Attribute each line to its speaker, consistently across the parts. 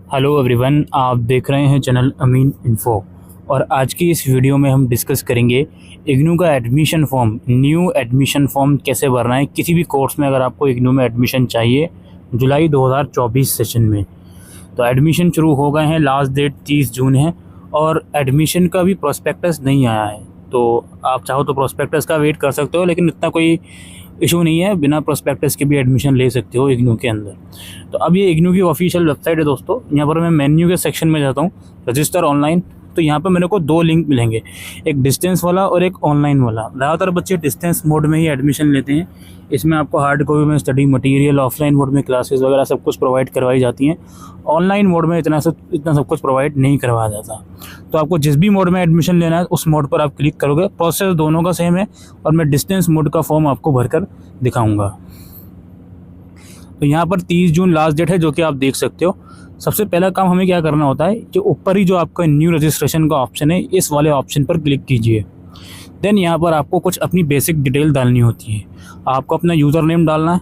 Speaker 1: Hello everyone, आप देख रहे हैं चैनल अमीन इन्फो। और आज की इस वीडियो में हम डिस्कस करेंगे इग्नू का admission form, new admission form कैसे भरना है किसी भी कोर्स में। अगर आपको इग्नू में एडमिशन चाहिए जुलाई 2024 सेशन में, तो एडमिशन शुरू हो गए हैं। लास्ट डेट 30 जून है और एडमिशन का भी प्रोस्पेक्टस नहीं आया है, तो आप चाहो तो प्रोस्पेक्टस का वेट कर सकते हो, लेकिन इतना कोई इशू नहीं है, बिना प्रोस्पेक्टस के भी एडमिशन ले सकते हो इग्नू के अंदर। तो अब ये इग्नू की ऑफिशियल वेबसाइट है दोस्तों। यहाँ पर मैं मेन्यू के सेक्शन में जाता हूँ, रजिस्टर ऑनलाइन। तो यहाँ पर मेरे को दो लिंक मिलेंगे, एक डिस्टेंस वाला और एक ऑनलाइन वाला। ज़्यादातर बच्चे डिस्टेंस मोड में ही एडमिशन लेते हैं। इसमें आपको हार्ड कॉपी में स्टडी मटेरियल, ऑफलाइन मोड में क्लासेस वगैरह सब कुछ प्रोवाइड करवाई जाती हैं। ऑनलाइन मोड में इतना सब कुछ प्रोवाइड नहीं करवाया जाता। तो आपको जिस भी मोड में एडमिशन लेना है उस मोड पर आप क्लिक करोगे। प्रोसेस दोनों का सेम है और मैं डिस्टेंस मोड का फॉर्म आपको भरकर दिखाऊंगा। तो यहाँ पर 30 जून लास्ट डेट है, जो कि आप देख सकते हो। सबसे पहला काम हमें क्या करना होता है कि ऊपर ही जो आपका न्यू रजिस्ट्रेशन का ऑप्शन है, इस वाले ऑप्शन पर क्लिक कीजिए। देन यहाँ पर आपको कुछ अपनी बेसिक डिटेल डालनी होती है। आपको अपना यूज़र नेम डालना है,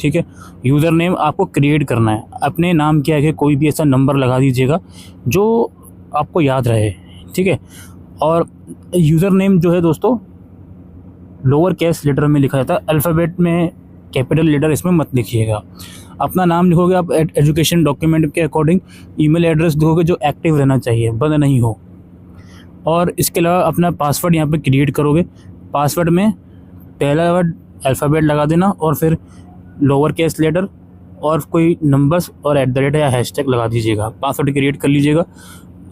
Speaker 1: ठीक है। यूज़र नेम आपको क्रिएट करना है। अपने नाम के आगे कोई भी ऐसा नंबर लगा दीजिएगा जो आपको याद रहे, ठीक है। और यूज़र नेम जो है दोस्तों, लोअर केस लेटर में लिखा जाता है, अल्फ़ाबेट में कैपिटल लेटर इसमें मत लिखिएगा। अपना नाम लिखोगे आप एजुकेशन डॉक्यूमेंट के अकॉर्डिंग। ईमेल एड्रेस लिखोगे जो एक्टिव रहना चाहिए, बंद नहीं हो। और इसके अलावा अपना पासवर्ड यहाँ पे क्रिएट करोगे। पासवर्ड में पहला वर्ड अल्फ़ाबेट लगा देना और फिर लोअर केस लेटर और कोई नंबर्स और @ या हैशटैग लगा दीजिएगा। पासवर्ड क्रिएट कर लीजिएगा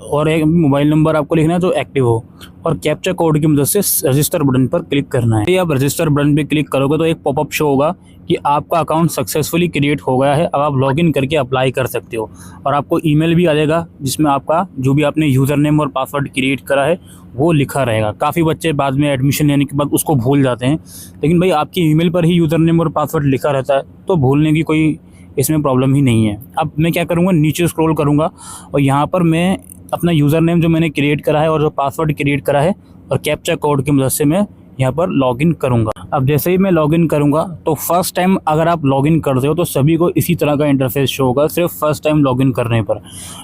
Speaker 1: और एक मोबाइल नंबर आपको लिखना है जो एक्टिव हो, और कैप्चा कोड की मदद से रजिस्टर बटन पर क्लिक करना है। आप रजिस्टर बटन पर क्लिक करोगे तो एक पॉपअप शो होगा कि आपका अकाउंट सक्सेसफुली क्रिएट हो गया है। अब आप लॉगिन करके अप्लाई कर सकते हो और आपको ईमेल भी आ जाएगा जिसमें आपका जो भी आपने यूज़र नेम और पासवर्ड क्रिएट करा है वो लिखा रहेगा। काफ़ी बच्चे बाद में एडमिशन लेने के बाद उसको भूल जाते हैं, लेकिन भाई आपकी ईमेल पर ही यूज़र नेम और पासवर्ड लिखा रहता है, तो भूलने की कोई इसमें प्रॉब्लम ही नहीं है। अब मैं क्या करूँगा, नीचे स्क्रॉल करूँगा और यहाँ पर मैं अपना यूज़र नेम जो मैंने क्रिएट करा है और जो पासवर्ड क्रिएट करा है और कैप्चा कोड की मदद से मैं यहाँ पर लॉगिन करूँगा। अब जैसे ही मैं लॉगिन करूँगा तो फर्स्ट टाइम अगर आप लॉगिन करते हो तो सभी को इसी तरह का इंटरफेस शो होगा, सिर्फ फर्स्ट टाइम लॉगिन करने पर।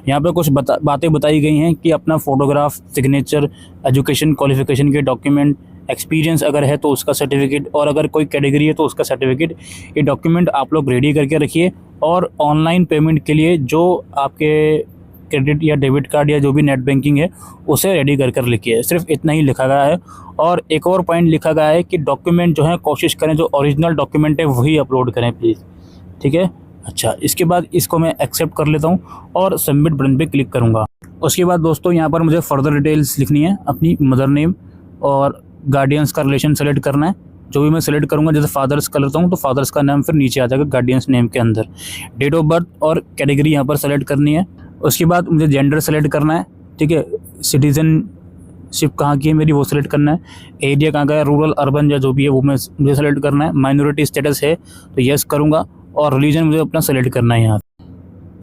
Speaker 1: यहाँ पर कुछ बातें बताई गई हैं कि अपना फ़ोटोग्राफ, सिग्नेचर, एजुकेशन क्वालिफिकेशन के डॉक्यूमेंट, एक्सपीरियंस अगर है तो उसका सर्टिफिकेट, और अगर कोई कैटेगरी है तो उसका सर्टिफिकेट, ये डॉक्यूमेंट आप लोग रेडी करके रखिए। और ऑनलाइन पेमेंट के लिए जो आपके क्रेडिट या डेबिट कार्ड या जो भी नेट बैंकिंग है उसे रेडी कर लिखिए। सिर्फ इतना ही लिखा गया है। और एक और पॉइंट लिखा गया है कि डॉक्यूमेंट जो है कोशिश करें जो ओरिजिनल डॉक्यूमेंट है वही अपलोड करें प्लीज़, ठीक है। अच्छा, इसके बाद इसको मैं एक्सेप्ट कर लेता हूँ और सबमिट बटन पे क्लिक करूँगा। उसके बाद दोस्तों यहाँ पर मुझे फर्दर डिटेल्स लिखनी है। अपनी मदर नेम और गार्डियंस का रिलेशन सेलेक्ट करना है। जो भी मैं सेलेक्ट करूँगा, जैसे फादर्स कर लेता हूँ तो फादर्स का नाम फिर नीचे आ जाएगा गार्डियंस नेम के अंदर। डेट ऑफ बर्थ और कैटेगरी यहाँ पर सेलेक्ट करनी है। उसके बाद मुझे जेंडर सेलेक्ट करना है, ठीक है। सिटीजनशिप कहाँ की है मेरी वो सेलेक्ट करना है। एरिया कहाँ का है, रूरल, अर्बन या जो भी है वो मुझे सेलेक्ट करना है। माइनॉरिटी स्टेटस है तो यस करूँगा और रिलीजन मुझे अपना सेलेक्ट करना है यहाँ।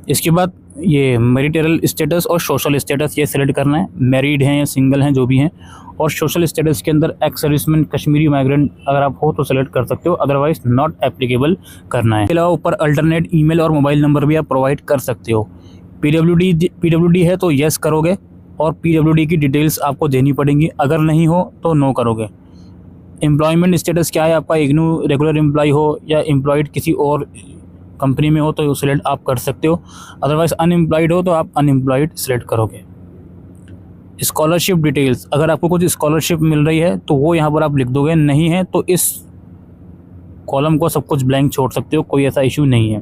Speaker 1: इसके बाद ये मैरिटल स्टेटस और सोशल स्टेटस ये सेलेक्ट करना है। मैरिड हैं या सिंगल हैं जो भी हैं। और सोशल स्टेटस के अंदर एक्स सर्विसमैन, कश्मीरी माइग्रेंट अगर आप हो तो सेलेक्ट कर सकते हो, अदरवाइज नॉट एप्लीकेबल करना है। इसके अलावा ऊपर अल्टरनेट ईमेल और मोबाइल नंबर भी आप प्रोवाइड कर सकते हो। पीडब्ल्यूडी है तो यस करोगे और पीडब्ल्यूडी की डिटेल्स आपको देनी पड़ेंगी, अगर नहीं हो तो नो करोगे। एम्प्लॉयमेंट स्टेटस क्या है आपका, इग्नू रेगुलर एम्प्लॉय हो या एम्प्लॉयड किसी और कंपनी में हो तो सिलेक्ट आप कर सकते हो, अदरवाइज अनएम्प्लॉयड हो तो आप अनएम्प्लॉयड सिलेक्ट करोगे। स्कॉलरशिप डिटेल्स, अगर आपको कुछ स्कॉलरशिप मिल रही है तो वो यहाँ पर आप लिख दोगे, नहीं है तो इस कॉलम को सब कुछ ब्लैंक छोड़ सकते हो, कोई ऐसा इशू नहीं है।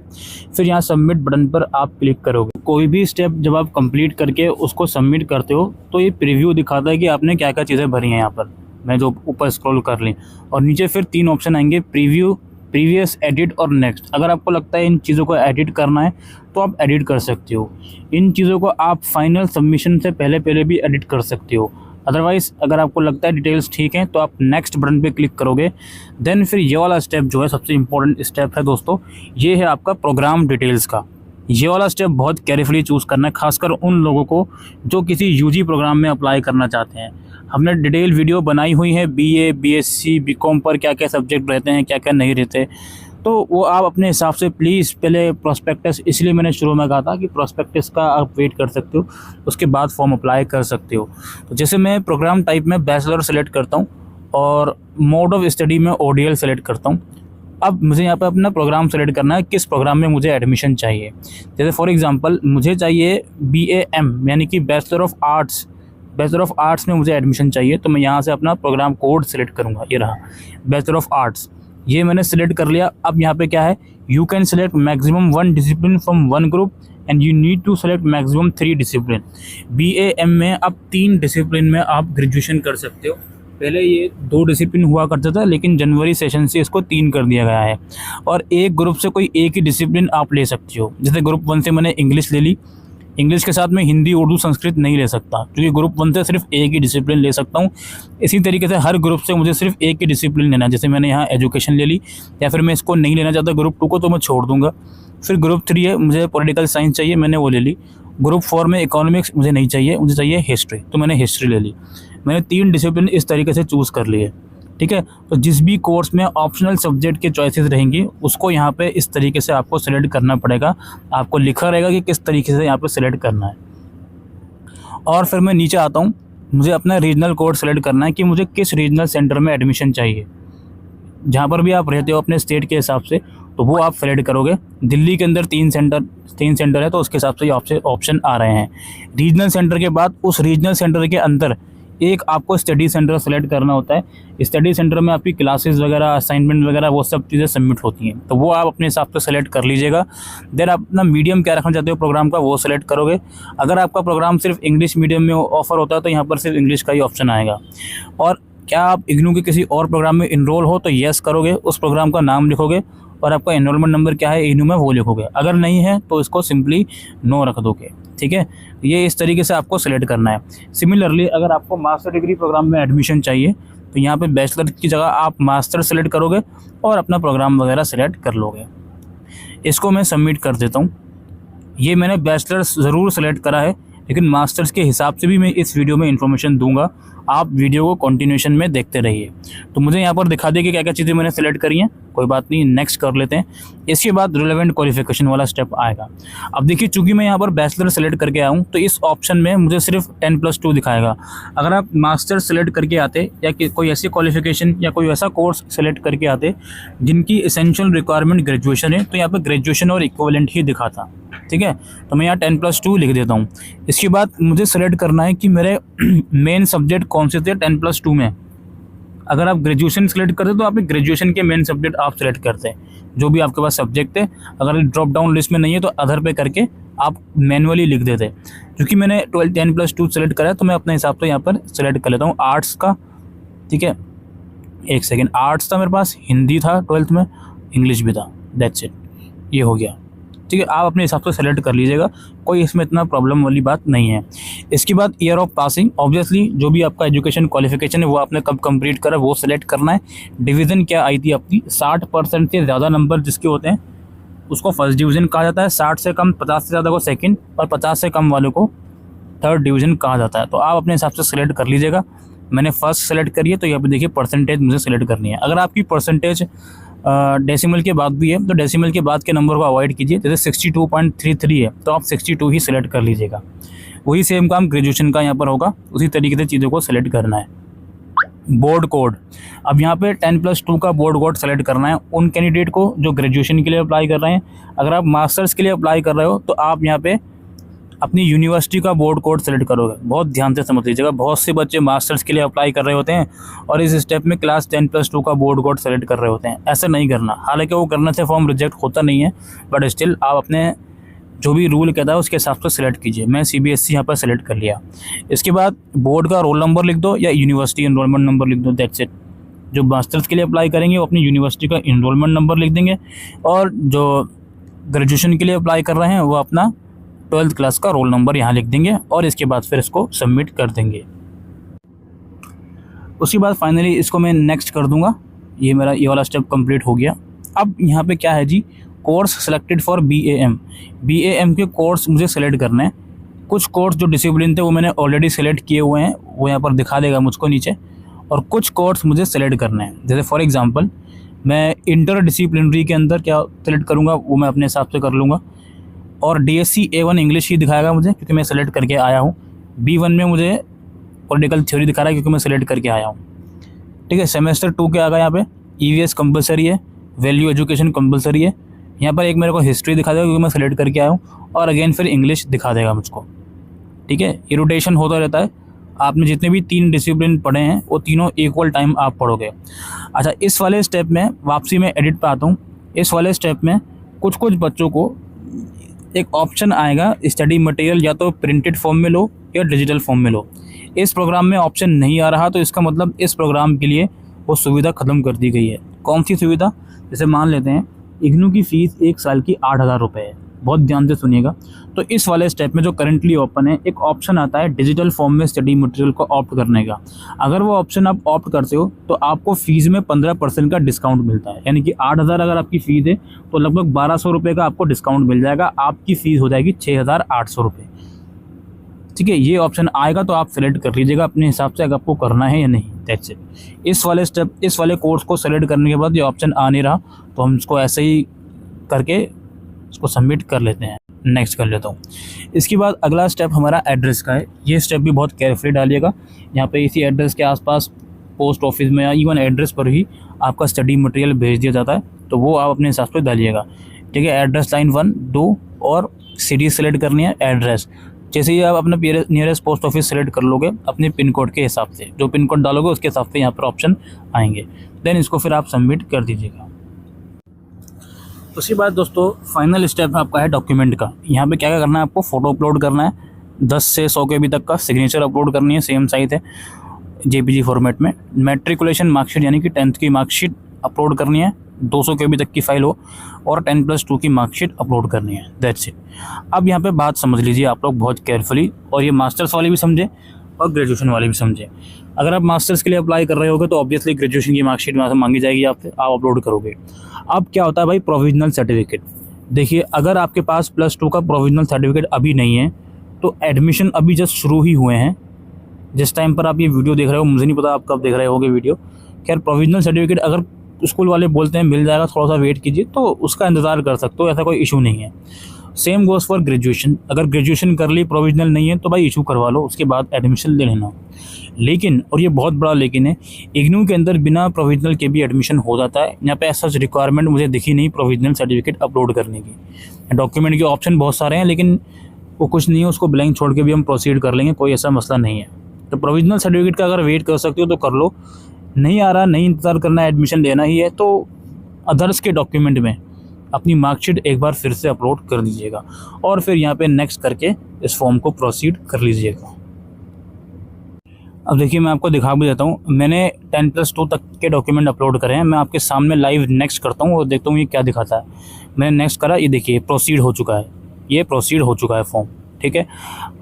Speaker 1: फिर यहाँ सबमिट बटन पर आप क्लिक करोगे। कोई भी स्टेप जब आप कंप्लीट करके उसको सबमिट करते हो तो ये प्रीव्यू दिखाता है कि आपने क्या क्या चीज़ें भरी हैं। यहाँ पर मैं जो ऊपर स्क्रॉल कर ली और नीचे फिर 3 ऑप्शन आएंगे, प्रीव्यू, प्रीवियस, एडिट और नेक्स्ट। अगर आपको लगता है इन चीज़ों को एडिट करना है तो आप एडिट कर सकते हो। इन चीज़ों को आप फाइनल सबमिशन से पहले भी एडिट कर सकते हो। अदरवाइज़ अगर आपको लगता है डिटेल्स ठीक हैं तो आप नेक्स्ट बटन पे क्लिक करोगे। देन फिर ये वाला स्टेप जो है सबसे इम्पोर्टेंट स्टेप है दोस्तों, ये है आपका प्रोग्राम डिटेल्स का। ये वाला स्टेप बहुत केयरफुली चूज़ करना है, खासकर उन लोगों को जो किसी यूजी प्रोग्राम में अप्लाई करना चाहते हैं। हमने डिटेल वीडियो बनाई हुई है बीए, बीएससी, बीकॉम पर क्या क्या सब्जेक्ट रहते हैं, क्या क्या नहीं रहते। तो वो आप अपने हिसाब से प्लीज़ पहले प्रोस्पेक्टस, इसलिए मैंने शुरू में कहा था कि प्रोस्पेक्टस का आप वेट कर सकते हो, उसके बाद फॉर्म अप्लाई कर सकते हो। तो जैसे मैं प्रोग्राम टाइप में बैचलर सेलेक्ट करता हूँ और मोड ऑफ स्टडी में ODL सेलेक्ट करता हूँ। अब मुझे यहाँ पे अपना प्रोग्राम सेलेक्ट करना है, किस प्रोग्राम में मुझे एडमिशन चाहिए। जैसे फॉर एग्जांपल मुझे चाहिए BAM यानी कि बैचलर ऑफ आर्ट्स में मुझे एडमिशन चाहिए। तो मैं यहाँ से अपना प्रोग्राम कोड सेलेक्ट करूँगा, ये रहा बैचलर ऑफ आर्ट्स, ये मैंने सेलेक्ट कर लिया। अब यहाँ पे क्या है, you can select maximum 1 discipline from 1 group and you need to select maximum 3 discipline. BAM में अब 3 डिसिप्लिन में आप ग्रेजुएशन कर सकते हो। पहले ये 2 डिसिप्लिन हुआ करता था, लेकिन जनवरी सेशन से इसको 3 कर दिया गया है। और एक ग्रुप से कोई एक ही डिसिप्लिन आप ले सकते हो। जैसे ग्रुप 1 से मैंने इंग्लिश ले ली, इंग्लिश के साथ में हिंदी, उर्दू, संस्कृत नहीं ले सकता, क्योंकि ग्रुप 1 से सिर्फ एक ही डिसिप्लिन ले सकता हूँ। इसी तरीके से हर ग्रुप से मुझे सिर्फ एक ही डिसिप्लिन लेना है। जैसे मैंने यहाँ एजुकेशन ले ली, या फिर मैं इसको नहीं लेना चाहता ग्रुप 2 को, तो मैं छोड़ दूंगा। फिर ग्रुप 3 है, मुझे पॉलिटिकल साइंस चाहिए, मैंने वो ले ली। ग्रुप 4 में इकोनॉमिक्स मुझे नहीं चाहिए, मुझे चाहिए हिस्ट्री, तो मैंने हिस्ट्री ले ली। मैंने 3 डिसिप्लिन इस तरीके से चूज़ कर लिए, ठीक है। तो जिस भी कोर्स में ऑप्शनल सब्जेक्ट के चॉइसेस रहेंगी, उसको यहाँ पे इस तरीके से आपको सेलेक्ट करना पड़ेगा। आपको लिखा रहेगा कि किस तरीके से यहाँ पे सेलेक्ट करना है। और फिर मैं नीचे आता हूँ, मुझे अपना रीजनल कोड सेलेक्ट करना है कि मुझे किस रीजनल सेंटर में एडमिशन चाहिए। जहाँ पर भी आप रहते हो अपने स्टेट के हिसाब से, तो वो आप सेलेक्ट करोगे। दिल्ली के अंदर 3 सेंटर है, तो उसके हिसाब से ये ऑप्शन आ रहे हैं। रीजनल सेंटर के बाद उस रीजनल सेंटर के अंदर एक आपको स्टडी सेंटर सेलेक्ट करना होता है। स्टडी सेंटर में आपकी क्लासेस वगैरह, असाइनमेंट वगैरह, वो सब चीज़ें सबमिट होती हैं, तो वो आप अपने हिसाब से सेलेक्ट कर लीजिएगा। देन आप अपना मीडियम क्या रखना चाहते हो प्रोग्राम का, वो सेलेक्ट करोगे। अगर आपका प्रोग्राम सिर्फ इंग्लिश मीडियम में ऑफर होता है, तो यहाँ पर सिर्फ इंग्लिश का ही ऑप्शन आएगा। और क्या आप इग्नू के किसी और प्रोग्राम में इनरोल हो, तो येस करोगे, उस प्रोग्राम का नाम लिखोगे और आपका एनरोलमेंट नंबर क्या है इग्नू में, वो लिखोगे। अगर नहीं है तो इसको सिंपली नो रख दोगे, ठीक है। ये इस तरीके से आपको सेलेक्ट करना है। सिमिलरली अगर आपको मास्टर डिग्री प्रोग्राम में एडमिशन चाहिए, तो यहाँ पे बैचलर की जगह आप मास्टर सेलेक्ट करोगे और अपना प्रोग्राम वगैरह सेलेक्ट कर लोगे। इसको मैं सबमिट कर देता हूँ। ये मैंने बैचलर्स ज़रूर सेलेक्ट करा है, लेकिन मास्टर्स के हिसाब से भी मैं इस वीडियो में इन्फॉर्मेशन दूंगा। आप वीडियो को कंटिन्यूशन में देखते रहिए। तो मुझे यहाँ पर दिखा दें कि क्या क्या चीज़ें मैंने सेलेक्ट करी हैं, कोई बात नहीं, नेक्स्ट कर लेते हैं। इसके बाद रिलेवेंट क्वालिफिकेशन वाला स्टेप आएगा। अब देखिए, चूंकि मैं यहाँ पर बैचलर सेलेक्ट करके आया हूँ, तो इस ऑप्शन में मुझे सिर्फ 10+2 दिखाएगा। अगर आप मास्टर सेलेक्ट करके आते या कोई ऐसी क्वालिफिकेशन या कोई ऐसा कोर्स सेलेक्ट करके आते जिनकी एसेंशियल रिक्वायरमेंट ग्रेजुएशन है, तो यहाँ पर ग्रेजुएशन और इक्विवेलेंट ही दिखाता, ठीक है। तो मैं यहाँ 10+2 लिख देता हूँ। इसके बाद मुझे सेलेक्ट करना है कि मेरे मेन सब्जेक्ट कौन से थे 10+2 में। अगर आप ग्रेजुएशन सेलेक्ट करते तो आपने ग्रेजुएशन के मेन सब्जेक्ट आप सेलेक्ट करते हैं, जो भी आपके पास सब्जेक्ट थे। अगर ड्रॉप डाउन लिस्ट में नहीं है तो अदर पे करके आप मैनुअली लिख देते। क्योंकि मैंने 10+2 सेलेक्ट करा है, तो मैं अपने हिसाब से यहाँ पर सेलेक्ट कर लेता हूँ आर्ट्स का, ठीक है। एक सेकेंड, आर्ट्स था मेरे पास, हिंदी था 12th में, इंग्लिश भी था, दैट्स इट, ये हो गया, ठीक है। आप अपने हिसाब से सेलेक्ट कर लीजिएगा, कोई इसमें इतना प्रॉब्लम वाली बात नहीं है। इसके बाद ईयर ऑफ पासिंग, ऑब्वियसली जो भी आपका एजुकेशन क्वालिफिकेशन है वो आपने कब कंप्लीट करा वो सेलेक्ट करना है। डिवीज़न क्या आई थी आपकी, 60% से ज़्यादा नंबर जिसके होते हैं उसको फर्स्ट डिवीज़न कहा जाता है। 60 से कम, 50 से ज़्यादा को सेकेंड, और 50 से कम वालों को थर्ड डिवीज़न कहा जाता है। तो आप अपने हिसाब से सेलेक्ट कर लीजिएगा। मैंने फर्स्ट सेलेक्ट करी है, तो यहाँ पे देखिए परसेंटेज मुझे सेलेक्ट करनी है। अगर आपकी परसेंटेज डेसिमल के बाद भी है, तो डेसिमल के बाद के नंबर को अवॉइड कीजिए। जैसे 62.33 है, तो आप 62 ही सिलेक्ट कर लीजिएगा। वही सेम काम ग्रेजुएशन का यहाँ पर होगा, उसी तरीके से चीज़ों को सेलेक्ट करना है। बोर्ड कोड, अब यहाँ पे 10+2 का बोर्ड कोड सेलेक्ट करना है उन कैंडिडेट को जो ग्रेजुएशन के लिए अप्लाई कर रहे हैं। अगर आप मास्टर्स के लिए अप्लाई कर रहे हो, तो आप यहाँ पे अपनी यूनिवर्सिटी का बोर्ड कोड सेलेक्ट करोगे। बहुत ध्यान से समझ लीजिएगा, बहुत से बच्चे मास्टर्स के लिए अप्लाई कर रहे होते हैं और इस स्टेप में क्लास 10+2 का बोर्ड कोड सेलेक्ट कर रहे होते हैं। ऐसा नहीं करना, हालांकि वो करने से फॉर्म रिजेक्ट होता नहीं है, बट स्टिल आप अपने जो भी रूल कहता है उसके हिसाब से सेलेक्ट कीजिए। मैं CBSE यहाँ पर सेलेक्ट कर लिया। इसके बाद बोर्ड का रोल नंबर लिख दो या यूनिवर्सिटी इनरोलमेंट नंबर लिख दो, दैट्स इट। जो मास्टर्स के लिए अप्लाई करेंगे वो अपनी यूनिवर्सिटी का इनरोलमेंट नंबर लिख देंगे, और जो ग्रेजुएशन के लिए अप्लाई कर रहे हैं वो अपना 12th क्लास का रोल नंबर यहाँ लिख देंगे, और इसके बाद फिर इसको सबमिट कर देंगे। उसके बाद फाइनली इसको मैं नेक्स्ट कर दूंगा। ये मेरा ये वाला स्टेप कंप्लीट हो गया। अब यहाँ पे क्या है जी, कोर्स सेलेक्टेड फॉर BAM के कोर्स मुझे सेलेक्ट करने हैं। कुछ कोर्स जो डिसिप्लिन थे वो मैंने ऑलरेडी सेलेक्ट किए हुए हैं, वो यहाँ पर दिखा देगा मुझको नीचे, और कुछ कोर्स मुझे सेलेक्ट करने हैं। जैसे फॉर एग्जांपल मैं इंटर डिसिप्लिनरी के अंदर क्या सेलेक्ट करूँगा वो मैं अपने हिसाब से कर लूँगा। और DSc A1 इंग्लिश ही दिखाएगा मुझे क्योंकि मैं सेलेक्ट करके आया हूँ। B1 में मुझे पॉलिटिकल थ्योरी दिखा रहा है क्योंकि मैं सेलेक्ट करके आया हूँ। ठीक है, सेमेस्टर 2 के आ गया यहाँ पे EVS कंपलसरी है, वैल्यू एजुकेशन कंपलसरी है। यहाँ पर एक मेरे को हिस्ट्री दिखा देगा क्योंकि मैं सेलेक्ट करके आया हूँ, और अगेन फिर इंग्लिश दिखा देगा मुझको। ठीक है, ये रोटेशन होता रहता है। आपने जितने भी 3 डिसिप्लिन पढ़े हैं वो तीनों इक्वल टाइम आप पढ़ोगे। अच्छा, इस वाले स्टेप में वापसी में एडिट पे आता हूँ। इस वाले स्टेप में कुछ कुछ बच्चों को एक ऑप्शन आएगा, स्टडी मटेरियल या तो प्रिंटेड फॉर्म में लो या डिजिटल फॉर्म में लो। इस प्रोग्राम में ऑप्शन नहीं आ रहा तो इसका मतलब इस प्रोग्राम के लिए वो सुविधा ख़त्म कर दी गई है। कौन सी सुविधा? जैसे मान लेते हैं इग्नू की फ़ीस 1 साल की 8,000 रुपये है। बहुत ध्यान से सुनिएगा। तो इस वाले स्टेप में जो करंटली ओपन है, एक ऑप्शन आता है डिजिटल फॉर्म में स्टडी मटेरियल को ऑप्ट करने का। अगर वो ऑप्शन आप ऑप्ट करते हो तो आपको फ़ीस में 15% का डिस्काउंट मिलता है। यानी कि 8,000 अगर आपकी फ़ीस है तो लगभग 1,200 रुपये का आपको डिस्काउंट मिल जाएगा। आपकी फ़ीस हो जाएगी 6,800 रुपये। ठीक है, ये ऑप्शन आएगा तो आप सेलेक्ट कर लीजिएगा अपने हिसाब से अगर आपको करना है या नहीं। That's it. इस वाले कोर्स को सेलेक्ट करने के बाद ये ऑप्शन आ नहीं रहा तो हम इसको ऐसे ही करके इसको सबमिट कर लेते हैं। नेक्स्ट कर लेता हूँ। इसके बाद अगला स्टेप हमारा एड्रेस का है। ये स्टेप भी बहुत केयरफुली डालिएगा। यहाँ पे इसी एड्रेस के आसपास पोस्ट ऑफिस में या इवन एड्रेस पर ही आपका स्टडी मटेरियल भेज दिया जाता है, तो वो आप अपने हिसाब से डालिएगा। ठीक है, एड्रेस लाइन 1, 2 और सिटी सेलेक्ट करनी है। एड्रेस जैसे ही आप अपना नियरेस्ट पोस्ट ऑफिस सेलेक्ट कर लोगे अपने पिन कोड के हिसाब से, जो पिन कोड डालोगे उसके हिसाब से यहाँ पर ऑप्शन आएंगे। देन इसको फिर आप सबमिट कर दीजिएगा। उसके बाद दोस्तों फाइनल स्टेप आपका है डॉक्यूमेंट का। यहाँ पे क्या क्या करना है आपको? फ़ोटो अपलोड करना है 10 से 100 KB तक का, सिग्नेचर अपलोड करनी है, सेम साइज़ है JPG फॉर्मेट में। मैट्रिकुलेशन मार्कशीट यानी कि 10th की मार्कशीट अपलोड करनी है, 200 KB तक की फ़ाइल हो, और 10+2 की मार्कशीट अपलोड करनी है। That's it. अब यहाँ पे बात समझ लीजिए आप लोग बहुत केयरफुली, और ये मास्टर्स वाले भी समझे और ग्रेजुएशन वाले भी समझे। अगर आप मास्टर्स के लिए अप्लाई कर रहे होगे तो ऑब्वियसली ग्रेजुएशन की मार्कशीट वहाँ से मांगी जाएगी आपसे, आप अपलोड करोगे। अब क्या होता है भाई, प्रोविजनल सर्टिफिकेट। देखिए, अगर आपके पास +2 का प्रोविजनल सर्टिफिकेट अभी नहीं है तो एडमिशन अभी जस्ट शुरू ही हुए हैं। जिस टाइम पर आप ये वीडियो देख रहे हो, मुझे नहीं पता आप कब देख रहे होगे वीडियो। खैर, प्रोविजनल सर्टिफिकेट अगर स्कूल वाले बोलते हैं मिल जाएगा, थोड़ा सा वेट कीजिए, तो उसका इंतज़ार कर सकते हो, ऐसा कोई इशू नहीं है। Same goes for graduation. अगर ग्रेजुएशन कर ली, प्रोविजनल नहीं है तो भाई इशू करवा लो, उसके बाद एडमिशन ले लेना। लेकिन, और ये बहुत बड़ा लेकिन है, इग्नू के अंदर बिना प्रोविजनल के भी एडमिशन हो जाता है। यहाँ पे ऐसा रिक्वायरमेंट मुझे दिखी नहीं प्रोविजनल सर्टिफिकेट अपलोड करने की। डॉक्यूमेंट के ऑप्शन बहुत सारे हैं लेकिन वो कुछ नहीं है, उसको ब्लैंक छोड़ के भी हम प्रोसीड कर लेंगे, कोई ऐसा मसला नहीं है। तो प्रोविजनल सर्टिफिकेट का अगर वेट कर सकते हो तो कर लो, नहीं आ रहा, नहीं इंतज़ार करना है, एडमिशन लेना ही है, तो अदर्स के डॉक्यूमेंट में अपनी मार्कशीट एक बार फिर से अपलोड कर दीजिएगा और फिर यहाँ पे नेक्स्ट करके इस फॉर्म को प्रोसीड कर लीजिएगा। अब देखिए, मैं आपको दिखा भी देता हूँ, मैंने 10+2 तक के डॉक्यूमेंट अपलोड करे हैं। मैं आपके सामने लाइव नेक्स्ट करता हूँ और देखता हूँ ये क्या दिखाता है। मैंने नेक्स्ट करा, ये देखिए प्रोसीड हो चुका है, ये प्रोसीड हो चुका है फॉर्म। ठीक है,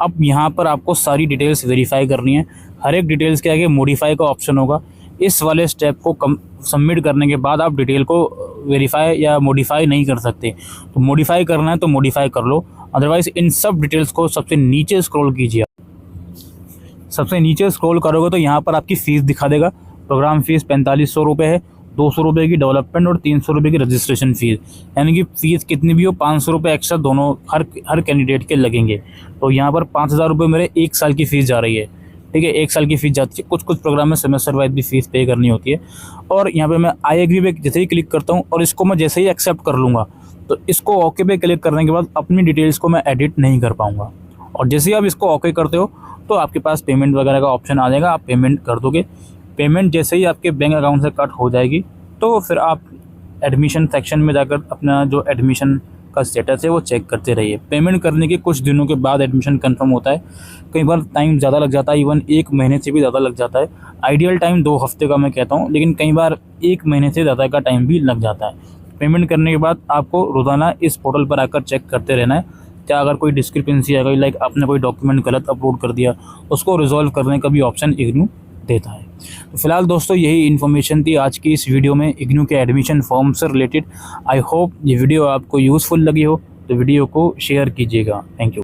Speaker 1: अब यहाँ पर आपको सारी डिटेल्स वेरीफाई करनी है। हर एक डिटेल्स के आगे मॉडिफाई का ऑप्शन होगा। इस वाले स्टेप को सबमिट करने के बाद आप डिटेल को वेरीफाई या मॉडिफाई नहीं कर सकते। तो मॉडिफाई करना है तो मॉडिफाई कर लो, अदरवाइज़ इन सब डिटेल्स को सबसे नीचे स्क्रॉल कीजिए। सबसे नीचे स्क्रॉल करोगे तो यहाँ पर आपकी फ़ीस दिखा देगा। प्रोग्राम फ़ीस 4500 रुपये है, 200 रुपये की डेवलपमेंट और 300 रुपये की रजिस्ट्रेशन फ़ीस। यानी कि फ़ीस कितनी भी हो, 500 रुपये एक्स्ट्रा दोनों हर कैंडिडेट के लगेंगे। तो यहाँ पर 5,000 रुपये मेरे 1 साल की फ़ीस जा रही है। ठीक है, 1 साल की फ़ीस जाती है। कुछ प्रोग्राम में सेमेस्टर वाइज भी फ़ीस पे करनी होती है। और यहाँ पे मैं आई एग्री पे जैसे ही क्लिक करता हूँ और इसको मैं जैसे ही एक्सेप्ट कर लूँगा तो इसको ओके पे क्लिक करने के बाद अपनी डिटेल्स को मैं एडिट नहीं कर पाऊँगा। और जैसे ही आप इसको ओके करते हो तो आपके पास पेमेंट वगैरह का ऑप्शन आ जाएगा, आप पेमेंट कर दोगे। पेमेंट जैसे ही आपके बैंक अकाउंट से कट हो जाएगी तो फिर आप एडमिशन सेक्शन में जाकर अपना जो एडमिशन का स्टेटस है वो चेक करते रहिए। पेमेंट करने के कुछ दिनों के बाद एडमिशन कंफर्म होता है। कई बार टाइम ज़्यादा लग जाता है, इवन 1 महीने से भी ज़्यादा लग जाता है। आइडियल टाइम 2 हफ्ते का मैं कहता हूँ, लेकिन कई बार 1 महीने से ज़्यादा का टाइम भी लग जाता है। पेमेंट करने के बाद आपको रोज़ाना इस पोर्टल पर आकर चेक करते रहना है। क्या अगर कोई डिस्क्रिपेंसी आ गई, लाइक आपने कोई डॉक्यूमेंट गलत अपलोड कर दिया, उसको रिजॉल्व करने का भी ऑप्शन इग्नू देता है। तो फिलहाल दोस्तों यही इन्फॉर्मेशन थी आज की इस वीडियो में इग्नू के एडमिशन फॉर्म से रिलेटेड। आई होप ये वीडियो आपको यूज़फुल लगी हो, तो वीडियो को शेयर कीजिएगा। Thank you.